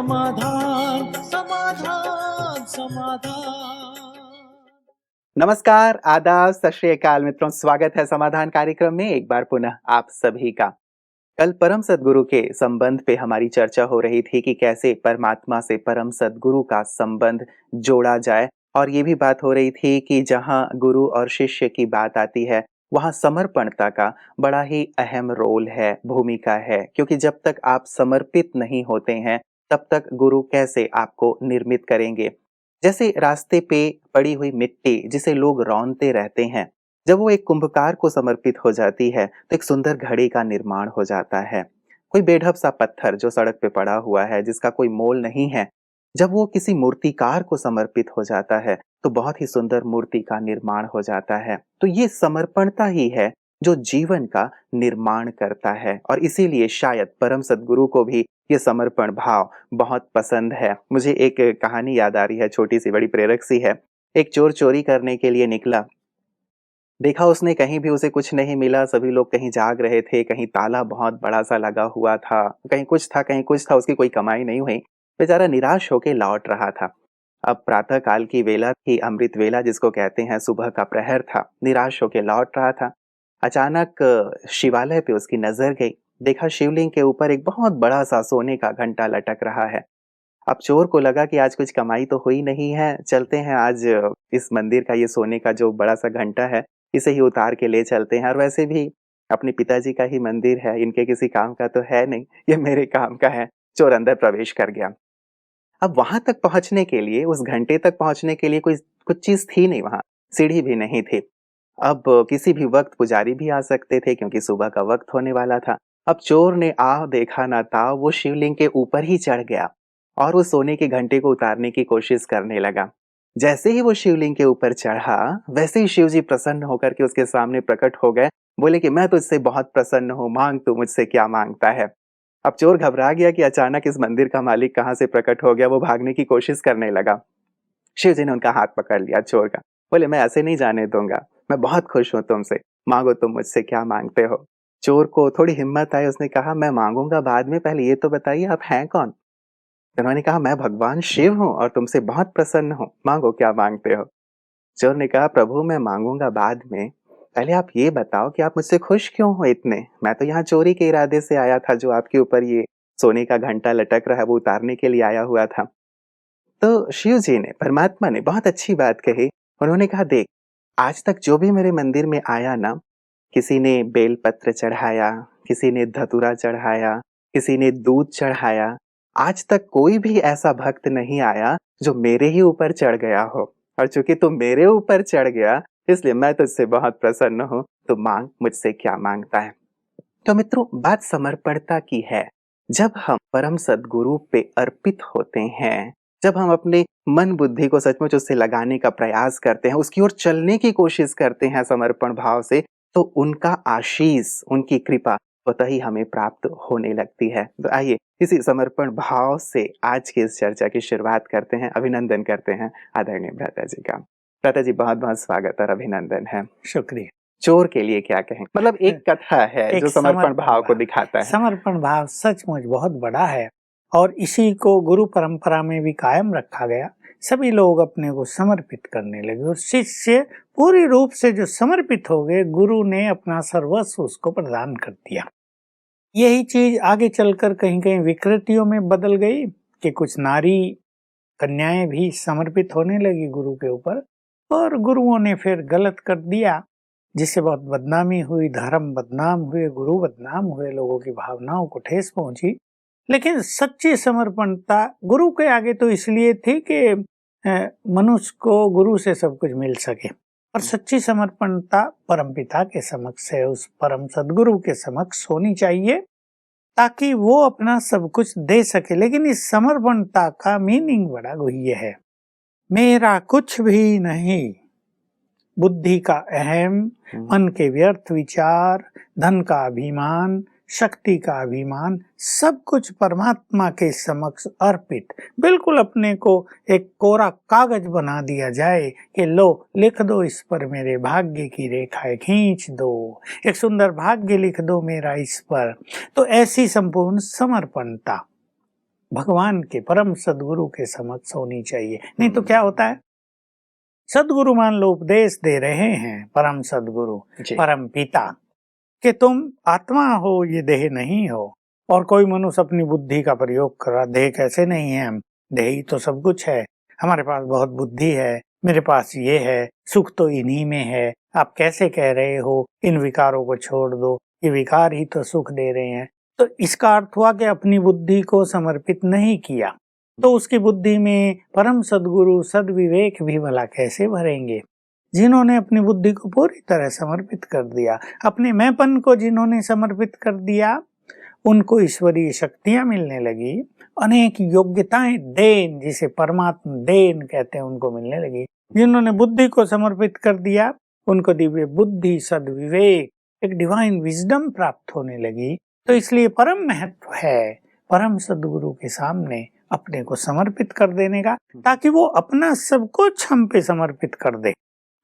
समाधान समाधान समाधान। नमस्कार, आदाब, सत श्री अकाल मित्रों, स्वागत है समाधान कार्यक्रम में एक बार पुनः आप सभी का। कल परम सद्गुरु के संबंध पे हमारी चर्चा हो रही थी कि कैसे परमात्मा से परम सद्गुरु का संबंध जोड़ा जाए, और ये भी बात हो रही थी कि जहाँ गुरु और शिष्य की बात आती है वहाँ समर्पणता का बड़ा ही अहम रोल है, भूमिका है, क्योंकि जब तक आप समर्पित नहीं होते हैं तब तक गुरु कैसे आपको निर्मित करेंगे। जैसे रास्ते पे पड़ी हुई मिट्टी जिसे लोग रौंदते रहते हैं, जब वो एक कुंभकार को समर्पित हो जाती है तो एक सुंदर घड़ी का निर्माण हो जाता है। कोई बेढप सा पत्थर जो सड़क पे पड़ा हुआ है, जिसका कोई मोल नहीं है, जब वो किसी मूर्तिकार को समर्पित हो जाता है तो बहुत ही सुंदर मूर्ति का निर्माण हो जाता है। तो ये समर्पणता ही है जो जीवन का निर्माण करता है, और इसीलिए शायद परम सद्गुरु को भी ये समर्पण भाव बहुत पसंद है। मुझे एक कहानी याद आ रही है, छोटी सी बड़ी प्रेरक सी है। एक चोर चोरी करने के लिए निकला, देखा उसने कहीं भी उसे कुछ नहीं मिला, सभी लोग कहीं जाग रहे थे, कहीं ताला बहुत बड़ा सा लगा हुआ था, कहीं कुछ था कहीं कुछ था, उसकी कोई कमाई नहीं हुई। बेचारा निराश होकर लौट रहा था। अब प्रातः काल की वेला थी, अमृत वेला जिसको कहते हैं, सुबह का प्रहर था। निराश होकर लौट रहा था। अचानक शिवालय पे उसकी नजर गई, देखा शिवलिंग के ऊपर एक बहुत बड़ा सा सोने का घंटा लटक रहा है। अब चोर को लगा कि आज कुछ कमाई तो हुई नहीं है, चलते हैं आज इस मंदिर का ये सोने का जो बड़ा सा घंटा है इसे ही उतार के ले चलते हैं, और वैसे भी अपने पिताजी का ही मंदिर है, इनके किसी काम का तो है नहीं, ये मेरे काम का है। चोर अंदर प्रवेश कर गया। अब वहां तक पहुंचने के लिए, उस घंटे तक पहुंचने के लिए कोई कुछ चीज थी नहीं, वहां सीढ़ी भी नहीं थी। अब किसी भी वक्त पुजारी भी आ सकते थे क्योंकि सुबह का वक्त होने वाला था। अब चोर ने आ देखा ना था, वो शिवलिंग के ऊपर ही चढ़ गया और उस सोने के घंटे को उतारने की कोशिश करने लगा। जैसे ही वो शिवलिंग के ऊपर चढ़ा, वैसे ही शिव जी प्रसन्न होकर के उसके सामने प्रकट हो गए। बोले कि मैं तुझसे बहुत प्रसन्न हूँ, मांग तू मुझसे क्या मांगता है। अब चोर घबरा गया कि अचानक इस मंदिर का मालिक कहाँ से प्रकट हो गया। वो भागने की कोशिश करने लगा। शिव जी ने उनका हाथ पकड़ लिया चोर का। बोले मैं ऐसे नहीं जाने दूंगा, मैं बहुत खुश हूं तुमसे, मांगो तुम मुझसे क्या मांगते हो। चोर को थोड़ी हिम्मत आई, उसने कहा मैं मांगूंगा बाद में, पहले ये तो बताइए आप हैं कौन। उन्होंने कहा मैं भगवान शिव हूँ और तुमसे बहुत प्रसन्न हूँ, मांगो क्या मांगते हो। चोर ने कहा प्रभु मैं मांगूंगा बाद में, पहले आप ये बताओ कि आप मुझसे खुश क्यों हो इतने। मैं तो यहाँ चोरी के इरादे से आया था, जो आपके ऊपर ये सोने का घंटा लटक रहा है वो उतारने के लिए आया हुआ था। तो शिव जी ने, परमात्मा ने बहुत अच्छी बात कही। उन्होंने कहा देख, आज तक जो भी मेरे मंदिर में आया ना, किसी ने बेलपत्र चढ़ाया, किसी ने धतूरा चढ़ाया, किसी ने दूध चढ़ाया, आज तक कोई भी ऐसा भक्त नहीं आया जो मेरे ही ऊपर चढ़ गया हो। और चूंकि तू मेरे ऊपर चढ़ गया इसलिए मैं तुझसे बहुत प्रसन्न हूँ, तो मांग मुझसे क्या मांगता है। तो मित्रों, बात समर्पणता की है। जब हम परम सद्गुरु पे अर्पित होते हैं, जब हम अपने मन बुद्धि को सचमुच उससे लगाने का प्रयास करते हैं, उसकी ओर चलने की कोशिश करते हैं समर्पण भाव से, तो उनका आशीष, उनकी कृपा स्वतः ही हमें प्राप्त होने लगती है। तो आइए इसी समर्पण भाव से आज की इस चर्चा की शुरुआत करते हैं। अभिनंदन करते हैं आदरणीय भ्राता जी का। भ्राता जी बहुत बहुत स्वागत और अभिनंदन है। शुक्रिया। चोर के लिए क्या कहें, मतलब एक कथा है जो समर्पण भाव को दिखाता है। समर्पण भाव सचमुच बहुत बड़ा है और इसी को गुरु परंपरा में भी कायम रखा गया। सभी लोग अपने को समर्पित करने लगे और शिष्य पूरी रूप से जो समर्पित हो गए, गुरु ने अपना सर्वस्व उसको प्रदान कर दिया। यही चीज आगे चलकर कहीं कहीं विकृतियों में बदल गई कि कुछ नारी कन्याएं भी समर्पित होने लगी गुरु के ऊपर, और गुरुओं ने फिर गलत कर दिया, जिससे बहुत बदनामी हुई, धर्म बदनाम हुए, गुरु बदनाम हुए, लोगों की भावनाओं को ठेस पहुंची। लेकिन सच्ची समर्पणता गुरु के आगे तो इसलिए थी कि मनुष्य को गुरु से सब कुछ मिल सके, और सच्ची समर्पणता परमपिता के समक्ष है, उस परम सद्गुरु के समक्ष होनी चाहिए ताकि वो अपना सब कुछ दे सके। लेकिन इस समर्पणता का मीनिंग बड़ा गुह्य है। मेरा कुछ भी नहीं, बुद्धि का अहम, मन के व्यर्थ विचार, धन का अभिमान, शक्ति का अभिमान, सब कुछ परमात्मा के समक्ष अर्पित, बिल्कुल अपने को एक कोरा कागज बना दिया जाए कि लो लिख दो इस पर मेरे भाग्य की रेखाएं खींच दो, एक सुंदर भाग्य लिख दो मेरा इस पर। तो ऐसी संपूर्ण समर्पणता भगवान के परम सदगुरु के समक्ष होनी चाहिए। नहीं तो क्या होता है, सदगुरु मान लो उपदेश दे रहे हैं, परम सदगुरु जी। परम पिता कि तुम आत्मा हो, ये देह नहीं हो। और कोई मनुष्य अपनी बुद्धि का प्रयोग कर रहा, देह कैसे नहीं है, हम देह ही तो सब कुछ है, हमारे पास बहुत बुद्धि है, मेरे पास ये है, सुख तो इन्हीं में है, आप कैसे कह रहे हो इन विकारों को छोड़ दो, ये विकार ही तो सुख दे रहे हैं। तो इसका अर्थ हुआ कि अपनी बुद्धि को समर्पित नहीं किया, तो उसकी बुद्धि में परम सद्गुरु सद्विवेक भी भला कैसे भरेंगे। जिन्होंने अपनी बुद्धि को पूरी तरह समर्पित कर दिया, अपने मैंपन को जिन्होंने समर्पित कर दिया, उनको ईश्वरीय शक्तियां मिलने लगी, अनेक योग्यताएं देन, जिसे परमात्मा देन कहते हैं, उनको मिलने लगी। जिन्होंने बुद्धि को समर्पित कर दिया, उनको दिव्य बुद्धि, सद्विवेक, एक डिवाइन विजडम प्राप्त होने लगी। तो इसलिए परम महत्व है परम सद्गुरु के सामने अपने को समर्पित कर देने का, ताकि वो अपना सब कुछ हम पे समर्पित कर दे।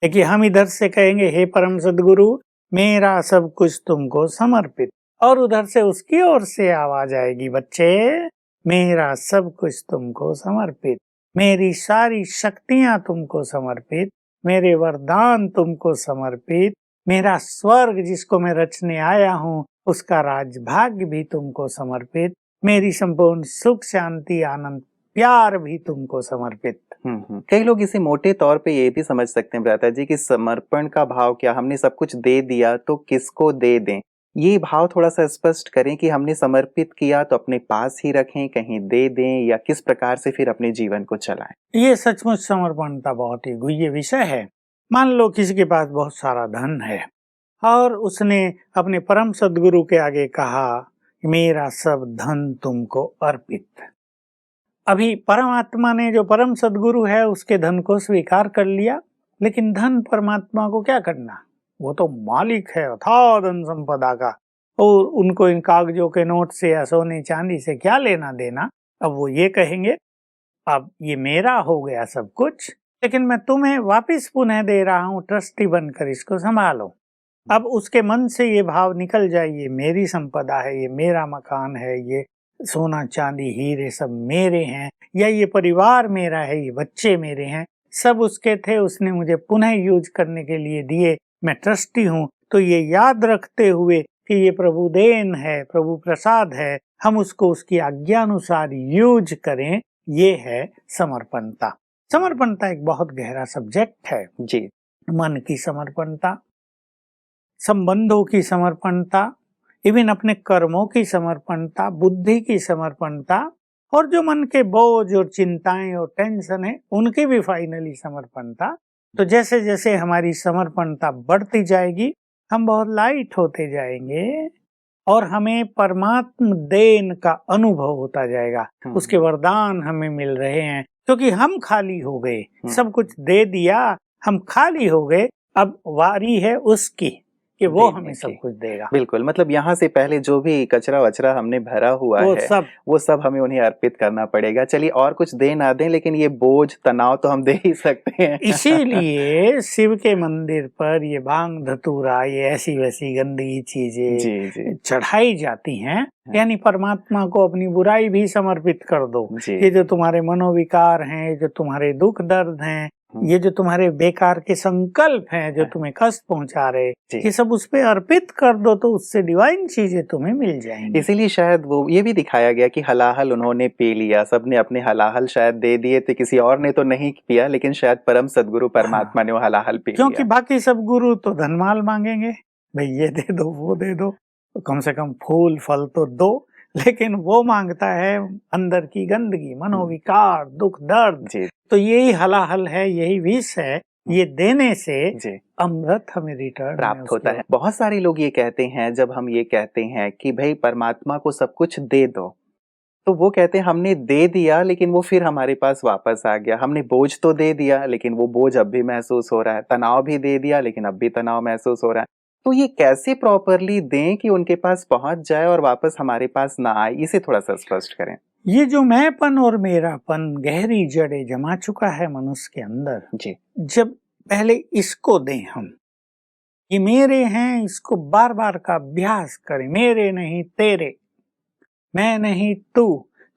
देखिए, हम इधर से कहेंगे हे परम सद्गुरु मेरा सब कुछ तुमको समर्पित, और उधर से उसकी ओर से आवाज आएगी, बच्चे मेरा सब कुछ तुमको समर्पित, मेरी सारी शक्तियां तुमको समर्पित, मेरे वरदान तुमको समर्पित, मेरा स्वर्ग जिसको मैं रचने आया हूँ उसका राजभाग्य भी तुमको समर्पित, मेरी संपूर्ण सुख शांति आनंद प्यार भी तुमको समर्पित। कई लोग इसे मोटे तौर पे ये भी समझ सकते हैं भ्राता जी कि समर्पण का भाव क्या, हमने सब कुछ दे दिया तो किसको दे दें। ये भाव थोड़ा सा स्पष्ट करें कि हमने समर्पित किया तो अपने पास ही रखें, कहीं दे दें, या किस प्रकार से फिर अपने जीवन को चलाएं। ये सचमुच समर्पणता बहुत ही गुह्य विषय है। मान लो किसी के पास बहुत सारा धन है और उसने अपने परम सद्गुरु के आगे कहा मेरा सब धन तुमको अर्पित। अभी परमात्मा ने, जो परम सद्गुरु है, उसके धन को स्वीकार कर लिया, लेकिन धन परमात्मा को क्या करना, वो तो मालिक है अथाह धन संपदा का, और उनको इन कागजों के नोट से या सोने चांदी से क्या लेना देना। अब वो ये कहेंगे अब ये मेरा हो गया सब कुछ, लेकिन मैं तुम्हें वापस पुनः दे रहा हूँ, ट्रस्टी बनकर इसको संभालो। अब उसके मन से ये भाव निकल जाए, ये मेरी संपदा है, ये मेरा मकान है, ये सोना चांदी हीरे सब मेरे हैं, या ये परिवार मेरा है, ये बच्चे मेरे हैं, सब उसके थे, उसने मुझे पुनः यूज करने के लिए दिए, मैं ट्रस्टी हूँ। तो ये याद रखते हुए कि ये प्रभु देन है, प्रभु प्रसाद है, हम उसको उसकी आज्ञा अनुसार यूज करें, ये है समर्पणता। समर्पणता एक बहुत गहरा सब्जेक्ट है जी। मन की समर्पणता, संबंधों की समर्पणता, इवन अपने कर्मों की समर्पणता, बुद्धि की समर्पणता, और जो मन के बोझ और चिंताएं और टेंशन है उनकी भी फाइनली समर्पणता। तो जैसे जैसे हमारी समर्पणता बढ़ती जाएगी, हम बहुत लाइट होते जाएंगे और हमें परमात्म देन का अनुभव होता जाएगा। उसके वरदान हमें मिल रहे हैं, क्योंकि हम खाली हो गए, सब कुछ दे दिया, हम खाली हो गए। अब वारी है उसकी कि वो हमें सब कुछ देगा। बिल्कुल, मतलब यहाँ से पहले जो भी कचरा वचरा हमने भरा हुआ वो है वो सब हमें उन्हें अर्पित करना पड़ेगा। चलिए, और कुछ दे ना दें, लेकिन ये बोझ तनाव तो हम दे ही सकते हैं। इसीलिए शिव के मंदिर पर ये भांग धतूरा, ये ऐसी वैसी गंदी चीजें चढ़ाई जाती हैं, यानी परमात्मा को अपनी बुराई भी समर्पित कर दो। ये जो तुम्हारे मनोविकार हैं, जो तुम्हारे दुख दर्द हैं, ये जो तुम्हारे बेकार के संकल्प हैं जो तुम्हें कष्ट पहुंचा रहे, ये सब उस पे अर्पित कर दो, तो उससे डिवाइन चीजें तुम्हें मिल जाएंगी। इसीलिए शायद वो ये भी दिखाया गया कि हलाहल उन्होंने पी लिया, सबने अपने हलाहल शायद दे दिए थे, किसी और ने तो नहीं पिया, लेकिन शायद परम सद्गुरु परमात्मा ने वो हलाहल पी लिया। क्योंकि बाकी सब गुरु तो धनमाल मांगेंगे, भाई ये दे दो वो दे दो, तो कम से कम फूल फल तो दो, लेकिन वो मांगता है अंदर की गंदगी, मनोविकार, दुख दर्द। तो यही हलाहल है, यही विष है, ये देने से अमृत हमें रिटर्न प्राप्त होता है। बहुत सारे लोग ये कहते हैं, जब हम ये कहते हैं कि भाई परमात्मा को सब कुछ दे दो, तो वो कहते हैं हमने दे दिया लेकिन वो फिर हमारे पास वापस आ गया। हमने बोझ तो दे दिया लेकिन वो बोझ अब भी महसूस हो रहा है, तनाव भी दे दिया लेकिन अब भी तनाव महसूस हो रहा है। तो ये कैसे प्रॉपरली दें कि उनके पास पहुंच जाए और वापस हमारे पास ना आए, इसे थोड़ा सा स्पष्ट करें। ये जो मैंपन और मेरापन गहरी जड़ें जमा चुका है मनुष्य के अंदर जी, जब पहले इसको दें हम, ये मेरे हैं, इसको बार बार का अभ्यास करें, मेरे नहीं तेरे, मैं नहीं तू,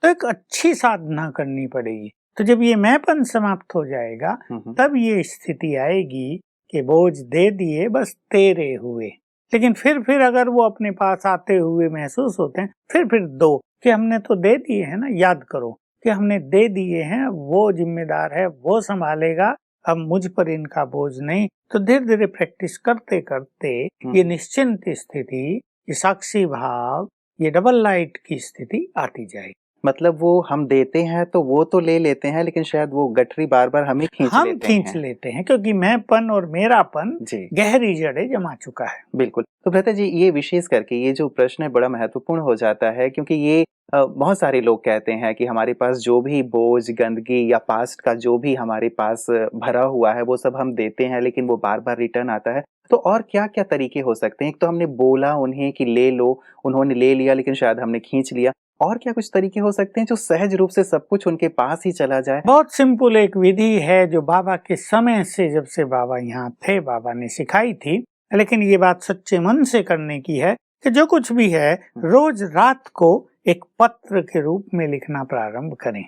तो एक अच्छी साधना करनी पड़ेगी। तो जब ये मैंपन समाप्त हो जाएगा तब ये स्थिति आएगी कि बोझ दे दिए बस तेरे हुए। लेकिन फिर अगर वो अपने पास आते हुए महसूस होते हैं, फिर दो कि हमने तो दे दिए हैं ना, याद करो कि हमने दे दिए हैं, वो जिम्मेदार है, वो संभालेगा, अब मुझ पर इनका बोझ नहीं। तो धीरे धीरे प्रैक्टिस करते करते ये निश्चिंत स्थिति, ये साक्षी भाव, ये डबल लाइट की स्थिति आती जाएगी। मतलब वो हम देते हैं तो वो तो ले लेते हैं, लेकिन शायद वो गठरी बार बार हम खींच लेते हैं क्योंकि मैंपन और मेरापन गहरी जड़ें जमा चुका है। बिल्कुल। तो भ्राता जी, ये विशेष करके ये जो प्रश्न है बड़ा महत्वपूर्ण हो जाता है, क्योंकि ये बहुत सारे लोग कहते हैं कि हमारे पास जो भी बोझ, गंदगी या पास्ट का जो भी हमारे पास भरा हुआ है वो सब हम देते हैं, लेकिन वो बार बार रिटर्न आता है। तो और क्या क्या तरीके हो सकते हैं? एक तो हमने बोला उन्हें कि ले लो, उन्होंने ले लिया, लेकिन शायद हमने खींच लिया। और क्या कुछ तरीके हो सकते हैं जो सहज रूप से सब कुछ उनके पास ही चला जाए? बहुत सिंपल एक विधि है जो बाबा के समय से, जब से बाबा यहाँ थे, बाबा ने सिखाई थी। लेकिन ये बात सच्चे मन से करने की है कि जो कुछ भी है रोज रात को एक पत्र के रूप में लिखना प्रारंभ करें।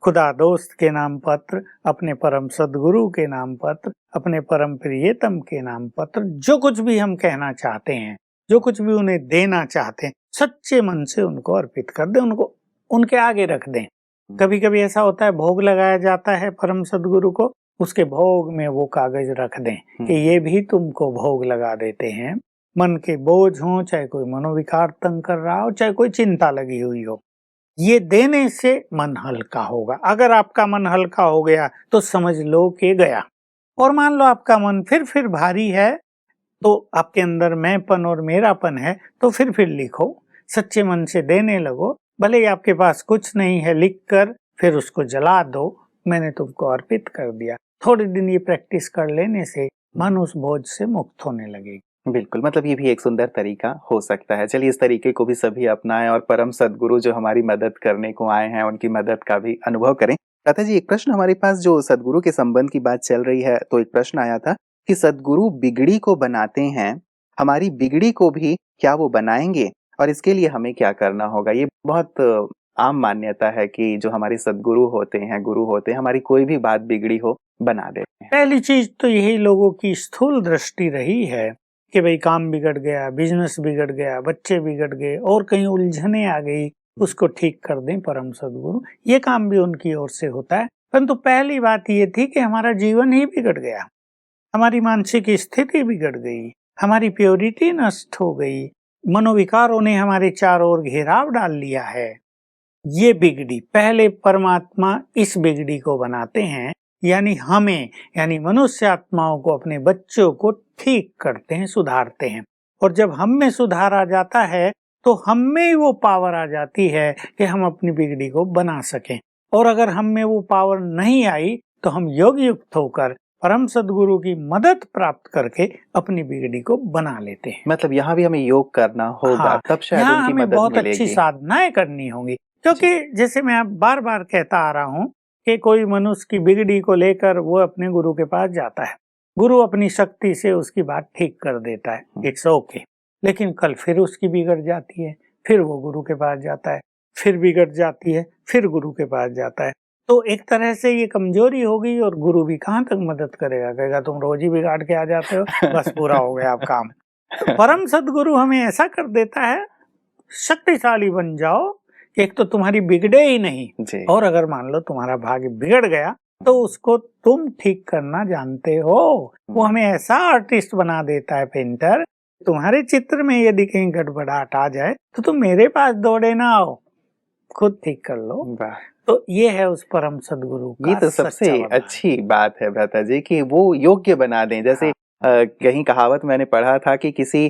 खुदा दोस्त के नाम पत्र, अपने परम सदगुरु के नाम पत्र, अपने परम प्रियतम के नाम पत्र, जो कुछ भी हम कहना चाहते हैं, जो कुछ भी उन्हें देना चाहते हैं, सच्चे मन से उनको अर्पित कर दें, उनको उनके आगे रख दें। कभी कभी ऐसा होता है भोग लगाया जाता है परम सदगुरु को, उसके भोग में वो कागज रख दें कि ये भी तुमको भोग लगा देते हैं। मन के बोझ हो, चाहे कोई मनोविकार तंग कर रहा हो, चाहे कोई चिंता लगी हुई हो, ये देने से मन हल्का होगा। अगर आपका मन हल्का हो गया तो समझ लो कि गया। और मान लो आपका मन फिर भारी है, तो आपके अंदर मैंपन और मेरापन है, तो फिर लिखो, सच्चे मन से देने लगो। भले ही आपके पास कुछ नहीं है, लिख कर फिर उसको जला दो, मैंने तुमको अर्पित कर दिया। थोड़े दिन ये प्रैक्टिस कर लेने से मन उस बोझ से मुक्त होने लगेगी। बिल्कुल, मतलब ये भी एक सुंदर तरीका हो सकता है। चलिए, इस तरीके को भी सभी अपनाएं और परम सदगुरु जो हमारी मदद करने को आए हैं उनकी मदद का भी अनुभव करें। भ्राता जी, एक प्रश्न हमारे पास, जो सदगुरु के संबंध की बात चल रही है, तो एक प्रश्न आया था कि सदगुरु बिगड़ी को बनाते हैं, हमारी बिगड़ी को भी क्या वो बनाएंगे, और इसके लिए हमें क्या करना होगा? ये बहुत आम मान्यता है कि जो हमारे सदगुरु होते हैं, गुरु होते हैं, हमारी कोई भी बात बिगड़ी हो बना देते हैं। पहली चीज तो यही लोगों की स्थूल दृष्टि रही है कि भाई काम बिगड़ गया, बिजनेस बिगड़ गया, बच्चे बिगड़ गए और कहीं उलझने आ गई, उसको ठीक कर दें परम सदगुरु। ये काम भी उनकी ओर से होता है। परंतु पहली बात ये थी कि हमारा जीवन ही बिगड़ गया, हमारी मानसिक स्थिति बिगड़ गई, हमारी प्योरिटी नष्ट हो गई, मनोविकारों ने हमारे चारों ओर घेराव डाल लिया है। ये बिगड़ी, पहले परमात्मा इस बिगड़ी को बनाते हैं, यानी हमें, यानी मनुष्य आत्माओं को, अपने बच्चों को ठीक करते हैं, सुधारते हैं। और जब हम में सुधार आ जाता है तो हम में वो पावर आ जाती है कि हम अपनी बिगड़ी को बना सकें। और अगर हम में वो पावर नहीं आई तो हम योग युक्त होकर परम सदगुरु की मदद प्राप्त करके अपनी बिगड़ी को बना लेते हैं। मतलब यहाँ भी हमें योग करना होगा, तब शायद उनकी मदद बहुत मिलेगी। अच्छी साधनाएं करनी होंगी, क्योंकि जैसे मैं बार बार कहता आ रहा हूँ कि कोई मनुष्य की बिगड़ी को लेकर वो अपने गुरु के पास जाता है, गुरु अपनी शक्ति से उसकी बात ठीक कर देता है, इट्स ओके। लेकिन कल फिर उसकी बिगड़ जाती है, फिर वो गुरु के पास जाता है, फिर बिगड़ जाती है, फिर गुरु के पास जाता है। तो एक तरह से ये कमजोरी होगी और गुरु भी कहाँ तक मदद करेगा, कहेगा तुम रोज ही बिगाड़ के आ जाते हो, बस पूरा हो गया आप काम। तो परम सदगुरु हमें ऐसा कर देता है, शक्तिशाली बन जाओ, एक तो तुम्हारी बिगड़े ही नहीं, और अगर मान लो तुम्हारा भाग्य बिगड़ गया तो उसको तुम ठीक करना जानते हो। वो हमें ऐसा आर्टिस्ट बना देता है, पेंटर, तुम्हारे चित्र में यदि कहीं गड़बड़ाहट आ जाए तो तुम मेरे पास दौड़े ना आओ, खुद ठीक कर लो। तो ये है उस परम सदगुरु का। ये तो सबसे अच्छी बात है भ्राता जी कि वो योग्य बना दें। जैसे कहीं कहावत मैंने पढ़ा था कि किसी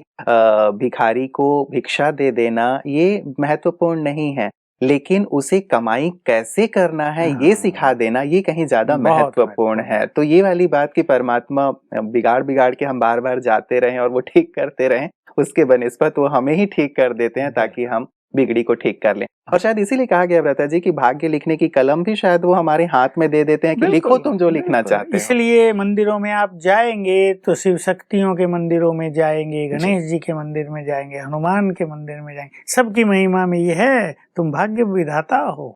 भिखारी को भिक्षा दे देना ये महत्वपूर्ण नहीं है, लेकिन उसे कमाई कैसे करना है ये सिखा देना ये कहीं ज्यादा महत्वपूर्ण है। तो ये वाली बात कि परमात्मा बिगाड़ के हम बार बार जाते रहें और वो ठीक करते रहें, उसके बनिस्बत वो हमें ही ठीक कर देते हैं ताकि हम बिगड़ी को ठीक कर लें। और शायद इसीलिए कहा गया व्रता जी कि भाग्य लिखने की कलम भी शायद वो हमारे हाथ में दे देते हैं कि लिखो तुम जो लिखना चाहते हो। इसलिए मंदिरों में आप जाएंगे तो शिव शक्तियों के मंदिरों में जाएंगे, गणेश जी के मंदिर में जाएंगे, हनुमान के मंदिर में जाएंगे, सबकी महिमा में ये है तुम भाग्य विधाता हो।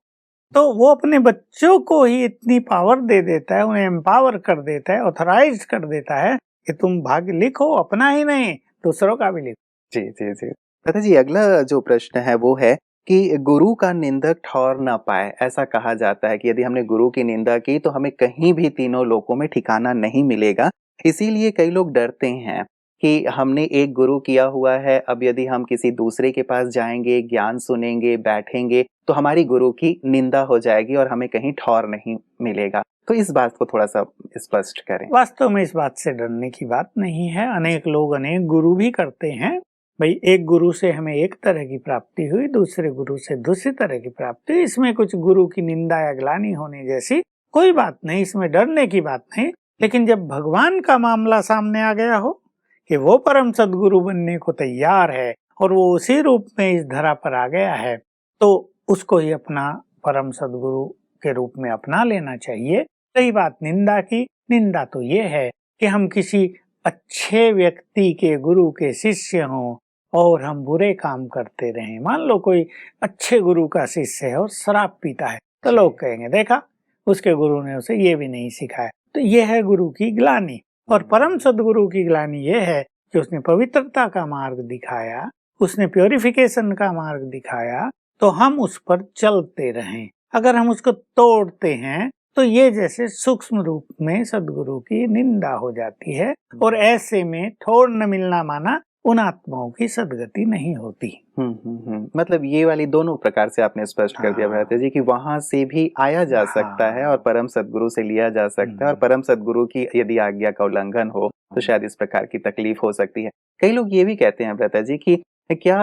तो वो अपने बच्चों को ही इतनी पावर दे देता है, उन्हें एम्पावर कर देता है, ऑथराइज कर देता है कि तुम भाग्य लिखो, अपना ही नहीं दूसरों का भी लिखो। जी जी जी। दादा जी, अगला जो प्रश्न है वो है कि गुरु का निंदक ठौर ना पाए। ऐसा कहा जाता है कि यदि हमने गुरु की निंदा की तो हमें कहीं भी तीनों लोकों में ठिकाना नहीं मिलेगा। इसीलिए कई लोग डरते हैं कि हमने एक गुरु किया हुआ है, अब यदि हम किसी दूसरे के पास जाएंगे, ज्ञान सुनेंगे, बैठेंगे तो हमारी गुरु की निंदा हो जाएगी और हमें कहीं ठौर नहीं मिलेगा। तो इस बात को थोड़ा सा स्पष्ट करें। वास्तव में इस बात से डरने की बात नहीं है। अनेक लोग अनेक गुरु भी करते हैं। भाई एक गुरु से हमें एक तरह की प्राप्ति हुई, दूसरे गुरु से दूसरी तरह की प्राप्ति हुई, इसमें कुछ गुरु की निंदा या ग्लानि होने जैसी कोई बात नहीं, इसमें डरने की बात नहीं। लेकिन जब भगवान का मामला सामने आ गया हो कि वो परम सद्गुरु बनने को तैयार है और वो उसी रूप में इस धरा पर आ गया है, तो उसको ही अपना परम सद्गुरु के रूप में अपना लेना चाहिए। सही बात निंदा की, निंदा तो ये है कि हम किसी अच्छे व्यक्ति के गुरु के शिष्य हों और हम बुरे काम करते रहें। मान लो कोई अच्छे गुरु का शिष्य है और शराब पीता है, तो लोग कहेंगे देखा उसके गुरु ने उसे ये भी नहीं सिखाया। तो ये है गुरु की ग्लानि। और परम सद्गुरु की ग्लानि ये है कि उसने पवित्रता का मार्ग दिखाया, उसने प्योरिफिकेशन का मार्ग दिखाया, तो हम उस पर चलते रहें। अगर हम उसको तोड़ते हैं तो ये जैसे सूक्ष्म रूप में सद्गुरु की निंदा हो जाती है और ऐसे में ठोर न मिलना माना उन आत्माओं की सदगति नहीं होती। मतलब ये वाली दोनों प्रकार से आपने स्पष्ट कर दिया भरत जी कि वहां से भी आया जा सकता है और परम सद्गुरु से लिया जा सकता है, और परम सद्गुरु की यदि आज्ञा का उल्लंघन हो तो शायद इस प्रकार की तकलीफ हो सकती है। कई लोग ये भी कहते हैं भरत जी कि क्या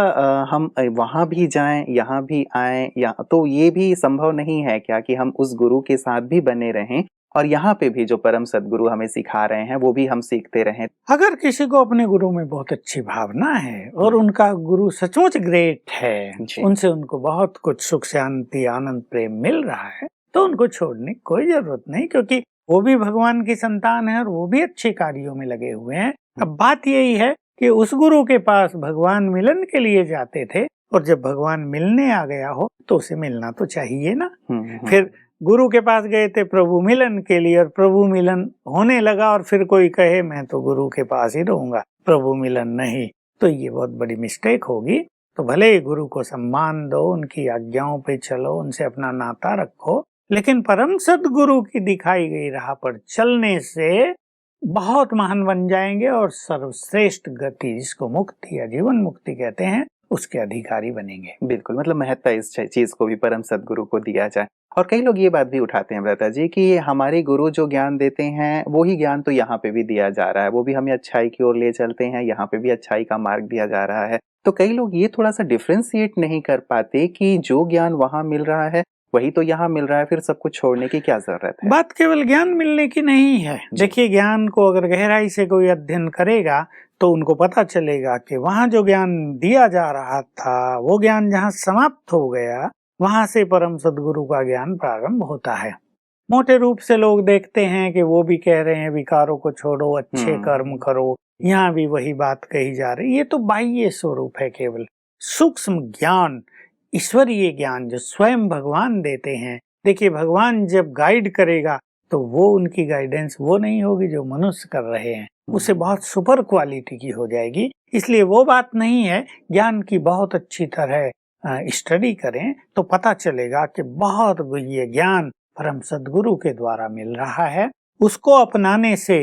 हम वहां भी जाएं, यहाँ भी आएं, या तो ये भी संभव नहीं है क्या कि हम उस गुरु के साथ भी बने रहें और यहाँ पे भी जो परम सद्गुरु हमें सिखा रहे हैं वो भी हम सीखते रहें? अगर किसी को अपने गुरु में बहुत अच्छी भावना है और उनका गुरु सचमुच ग्रेट है, उनसे उनको बहुत कुछ सुख शांति आनंद प्रेम मिल रहा है, तो उनको छोड़ने की कोई जरूरत नहीं, क्योंकि वो भी भगवान की संतान है और वो भी अच्छे कार्यों में लगे हुए हैं। अब बात यही है कि उस गुरु के पास भगवान मिलन के लिए जाते थे और जब भगवान मिलने आ गया हो तो उसे मिलना तो चाहिए ना। फिर गुरु के पास गए थे प्रभु मिलन के लिए और प्रभु मिलन होने लगा और फिर कोई कहे मैं तो गुरु के पास ही रहूंगा, प्रभु मिलन नहीं, तो ये बहुत बड़ी मिस्टेक होगी। तो भले ही गुरु को सम्मान दो, उनकी आज्ञाओं पे चलो, उनसे अपना नाता रखो, लेकिन परम सद्गुरु की दिखाई गई राह पर चलने से बहुत महान बन जाएंगे और सर्वश्रेष्ठ गति, जिसको मुक्ति या जीवन मुक्ति कहते हैं, उसके अधिकारी बनेंगे। बिल्कुल, मतलब महत्ता इस चीज को भी परम सद्गुरु को दिया जाए। और कई लोग ये बात भी उठाते हैं व्रता जी कि हमारे गुरु जो ज्ञान देते हैं वो ही ज्ञान तो यहाँ पे भी दिया जा रहा है, वो भी हमें अच्छाई की ओर ले चलते हैं, यहाँ पे भी अच्छाई का मार्ग दिया जा रहा है। तो कई लोग ये थोड़ा सा डिफ्रेंशिएट नहीं कर पाते कि जो ज्ञान वहां मिल रहा है वही तो यहाँ मिल रहा है, फिर सब कुछ छोड़ने की क्या जरूरत है? बात केवल ज्ञान मिलने की नहीं है। देखिए, ज्ञान को अगर गहराई से कोई अध्ययन करेगा तो उनको पता चलेगा कि वहाँ जो ज्ञान दिया जा रहा था वो ज्ञान जहाँ समाप्त हो गया, वहां से परम सद्गुरु का ज्ञान प्रारंभ होता है। मोटे रूप से लोग देखते हैं कि वो भी कह रहे हैं विकारों को छोड़ो, अच्छे कर्म करो, यहाँ भी वही बात कही जा रही। ये तो बाह्य स्वरूप है। केवल सूक्ष्म ज्ञान, ईश्वरीय ज्ञान जो स्वयं भगवान देते हैं। देखिए, भगवान जब गाइड करेगा तो वो उनकी गाइडेंस वो नहीं होगी जो मनुष्य कर रहे हैं, उससे बहुत सुपर क्वालिटी की हो जाएगी। इसलिए वो बात नहीं है। ज्ञान की बहुत अच्छी तरह स्टडी करें तो पता चलेगा कि बहुत ये ज्ञान परम सद्गुरु के द्वारा मिल रहा है। उसको अपनाने से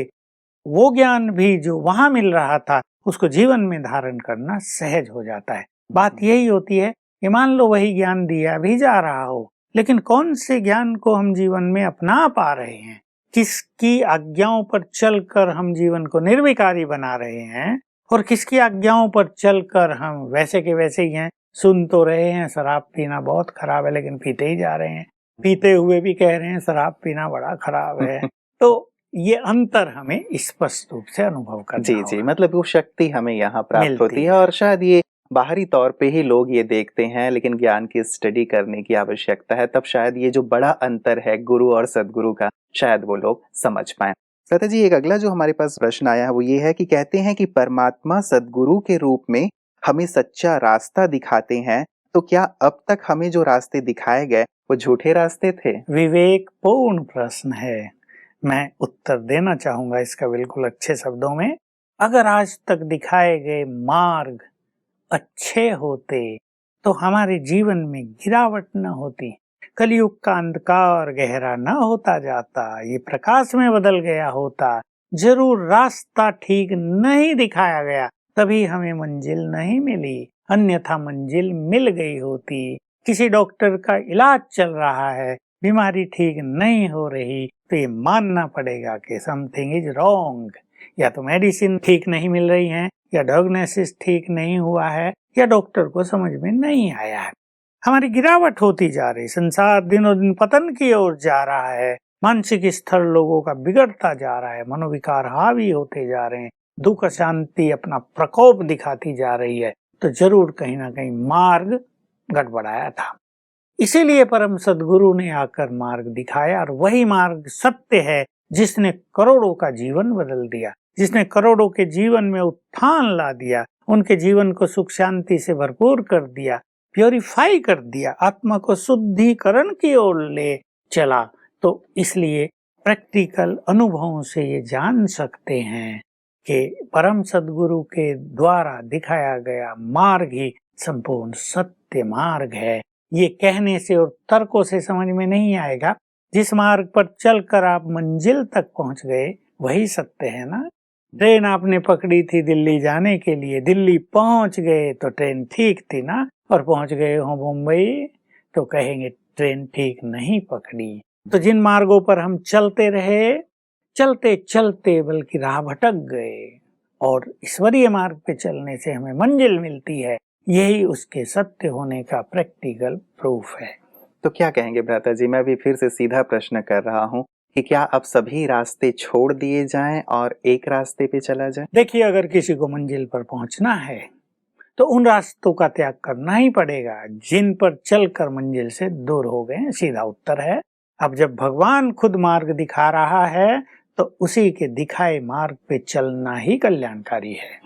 वो ज्ञान भी जो वहां मिल रहा था उसको जीवन में धारण करना सहज हो जाता है। बात यही होती है कि मान लो वही ज्ञान दिया भी जा रहा हो, लेकिन कौन से ज्ञान को हम जीवन में अपना पा रहे हैं, किसकी आज्ञाओं पर चलकर हम जीवन को निर्विकारी बना रहे हैं और किसकी आज्ञाओं पर चलकर हम वैसे के वैसे ही हैं। सुन तो रहे हैं शराब पीना बहुत खराब है, लेकिन पीते ही जा रहे हैं, पीते हुए भी कह रहे हैं शराब पीना बड़ा खराब है। तो ये अंतर हमें स्पष्ट रूप से अनुभव करना जी, मतलब वो शक्ति हमें यहाँ प्राप्त होती है और शायद ये बाहरी तौर पे ही लोग ये देखते हैं, लेकिन ज्ञान की स्टडी करने की आवश्यकता है, तब शायद ये जो बड़ा अंतर है गुरु और सद्गुरु का, शायद वो लोग समझ पाए। श्वेता जी, एक अगला जो हमारे पास प्रश्न आया है वो ये है कि कहते हैं कि परमात्मा सद्गुरु के रूप में हमें सच्चा रास्ता दिखाते हैं, तो क्या अब तक हमें जो रास्ते दिखाए गए वो झूठे रास्ते थे? विवेकपूर्ण प्रश्न है। मैं उत्तर देना चाहूंगा इसका बिल्कुल अच्छे शब्दों में। अगर आज तक दिखाए गए मार्ग अच्छे होते तो हमारे जीवन में गिरावट न होती, कलयुग का अंधकार गहरा न होता जाता, ये प्रकाश में बदल गया होता। जरूर रास्ता ठीक नहीं दिखाया गया, तभी हमें मंजिल नहीं मिली, अन्यथा मंजिल मिल गई होती। किसी डॉक्टर का इलाज चल रहा है, बीमारी ठीक नहीं हो रही, तो ये मानना पड़ेगा कि समथिंग इज रॉन्ग। या तो मेडिसिन ठीक नहीं मिल रही है, या डायग्नोसिस ठीक नहीं हुआ है, या डॉक्टर को समझ में नहीं आया है। हमारी गिरावट होती जा रही, संसार दिनों दिन पतन की ओर जा रहा है, मानसिक स्तर लोगों का बिगड़ता जा रहा है, मनोविकार हावी होते जा रहे हैं, दुख शांति अपना प्रकोप दिखाती जा रही है, तो जरूर कहीं ना कहीं मार्ग गड़बड़ाया था। इसीलिए परम सद्गुरु ने आकर मार्ग दिखाया, और वही मार्ग सत्य है जिसने करोड़ों का जीवन बदल दिया, जिसने करोड़ों के जीवन में उत्थान ला दिया, उनके जीवन को सुख शांति से भरपूर कर दिया, प्योरीफाई कर दिया, आत्मा को शुद्धिकरण की ओर ले चला। तो इसलिए प्रैक्टिकल अनुभवों से ये जान सकते हैं कि परम सद्गुरु के द्वारा दिखाया गया मार्ग ही संपूर्ण सत्य मार्ग है। ये कहने से और तर्कों से समझ में नहीं आएगा। जिस मार्ग पर चलकर आप मंजिल तक पहुंच गए वही सत्य है ना। ट्रेन आपने पकड़ी थी दिल्ली जाने के लिए, दिल्ली पहुंच गए तो ट्रेन ठीक थी ना, और पहुंच गए हो मुंबई तो कहेंगे ट्रेन ठीक नहीं पकड़ी। तो जिन मार्गों पर हम चलते रहे, चलते चलते बल्कि राह भटक गए, और ईश्वरीय मार्ग पे चलने से हमें मंजिल मिलती है, यही उसके सत्य होने का प्रैक्टिकल प्रूफ है। तो क्या कहेंगे भ्राता जी, मैं भी फिर से सीधा प्रश्न कर रहा हूँ कि क्या अब सभी रास्ते छोड़ दिए जाएं और एक रास्ते पे चला जाए? देखिए, अगर किसी को मंजिल पर पहुंचना है तो उन रास्तों का त्याग करना ही पड़ेगा जिन पर चलकर मंजिल से दूर हो गए। सीधा उत्तर है, अब जब भगवान खुद मार्ग दिखा रहा है तो उसी के दिखाए मार्ग पे चलना ही कल्याणकारी है।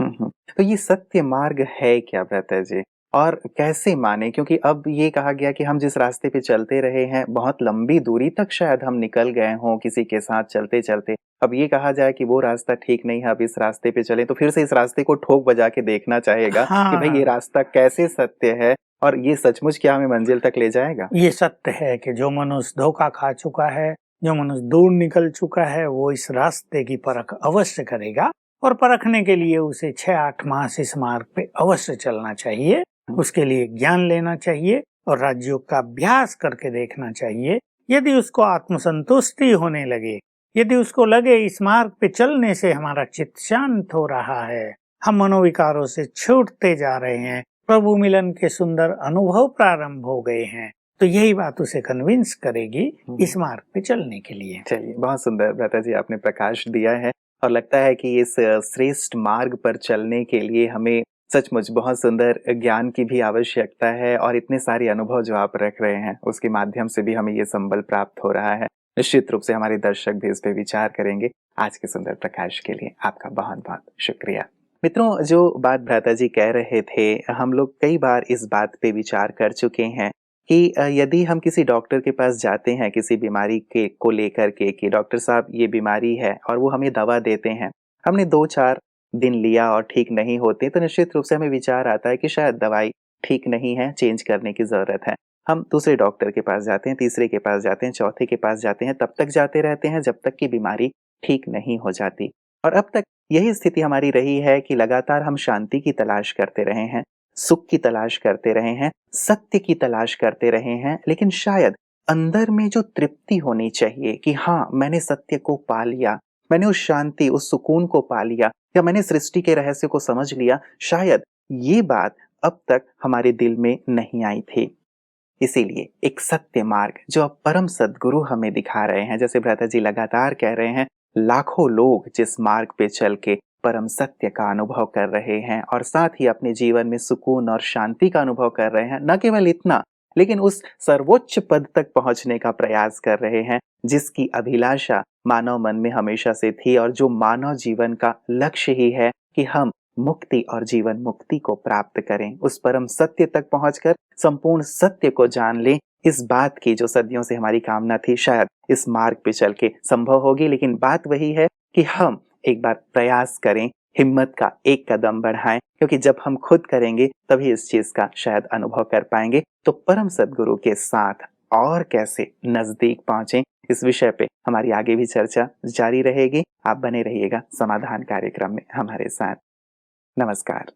तो ये सत्य मार्ग है क्या भ्राता जी, और कैसे माने? क्योंकि अब ये कहा गया कि हम जिस रास्ते पे चलते रहे हैं बहुत लंबी दूरी तक शायद हम निकल गए हों किसी के साथ चलते चलते, अब ये कहा जाए कि वो रास्ता ठीक नहीं है, अब इस रास्ते पे चले, तो फिर से इस रास्ते को ठोक बजा के देखना चाहेगा कि भाई ये रास्ता कैसे सत्य है और ये सचमुच क्या हमें मंजिल तक ले जाएगा। ये सत्य है कि जो मनुष्य धोखा खा चुका है, जो मनुष्य दूर निकल चुका है, वो इस रास्ते की परख अवश्य करेगा, और परखने के लिए उसे 6-8 मास इस मार्ग पे अवश्य चलना चाहिए। उसके लिए ज्ञान लेना चाहिए और राज्यों का अभ्यास करके देखना चाहिए। यदि उसको आत्मसंतुष्टि होने लगे, यदि उसको लगे इस मार्ग पे चलने से हमारा चित्त शांत हो रहा है, हम मनोविकारों से छूटते जा रहे हैं, प्रभु मिलन के सुंदर अनुभव प्रारंभ हो गए हैं, तो यही बात उसे कन्विंस करेगी इस मार्ग पे चलने के लिए। चलिए, बहुत सुंदर भ्राता जी आपने प्रकाश दिया है, और लगता है कि इस श्रेष्ठ मार्ग पर चलने के लिए हमें सचमुच बहुत सुंदर ज्ञान की भी आवश्यकता है, और इतने सारे अनुभव जो आप रख रहे हैं उसके माध्यम से भी हमें ये संबल प्राप्त हो रहा है। निश्चित रूप से हमारे दर्शक भी इस पे विचार करेंगे। आज के सुंदर प्रकाश के लिए आपका बहुत बहुत शुक्रिया। मित्रों, जो बात भ्राता जी कह रहे थे, हम लोग कई बार इस बात पे विचार कर चुके हैं कि यदि हम किसी डॉक्टर के पास जाते हैं किसी बीमारी के को लेकर के कि डॉक्टर साहब ये बीमारी है, और वो हमें दवा देते हैं, हमने 2-4 दिन लिया और ठीक नहीं होते, तो निश्चित रूप से हमें विचार आता है कि शायद दवाई ठीक नहीं है, चेंज करने की ज़रूरत है। हम दूसरे डॉक्टर के पास जाते हैं, तीसरे के पास जाते हैं, चौथे के पास जाते हैं, तब तक जाते रहते हैं जब तक कि बीमारी ठीक नहीं हो जाती। और अब तक यही स्थिति हमारी रही है कि लगातार हम शांति की तलाश करते रहे हैं, सुख की तलाश करते रहे हैं, सत्य की तलाश करते रहे हैं, लेकिन शायद अंदर में जो तृप्ति होनी चाहिए कि हाँ, मैंने सत्य को पा लिया, मैंने उस शांति, उस सुकून को पा लिया, या मैंने सृष्टि के रहस्य को समझ लिया, शायद ये बात अब तक हमारे दिल में नहीं आई थी। इसीलिए एक सत्य मार्ग जो अब परम सद्गुरु हमें दिखा रहे हैं, जैसे भ्राता जी लगातार कह रहे हैं, लाखों लोग जिस मार्ग पे चल के परम सत्य का अनुभव कर रहे हैं और साथ ही अपने जीवन में सुकून और शांति का अनुभव कर रहे हैं। न केवल इतना, लेकिन उस सर्वोच्च पद तक पहुंचने का प्रयास कर रहे हैं जिसकी अभिलाषा मानव मन में हमेशा से थी और जो मानव जीवन का लक्ष्य ही है कि हम मुक्ति और जीवन मुक्ति को प्राप्त करें। उस परम सत्य तक पहुंचकर संपूर्ण सत्य को जान लें, इस बात की जो सदियों से हमारी कामना थी शायद इस मार्ग पे चल के संभव होगी। लेकिन बात वही है कि हम एक बार प्रयास करें, हिम्मत का एक कदम बढ़ाएं, क्योंकि जब हम खुद करेंगे तभी इस चीज का शायद अनुभव कर पाएंगे। तो परम सद्गुरु के साथ और कैसे नजदीक पहुंचें, इस विषय पे हमारी आगे भी चर्चा जारी रहेगी। आप बने रहिएगा समाधान कार्यक्रम में हमारे साथ। नमस्कार।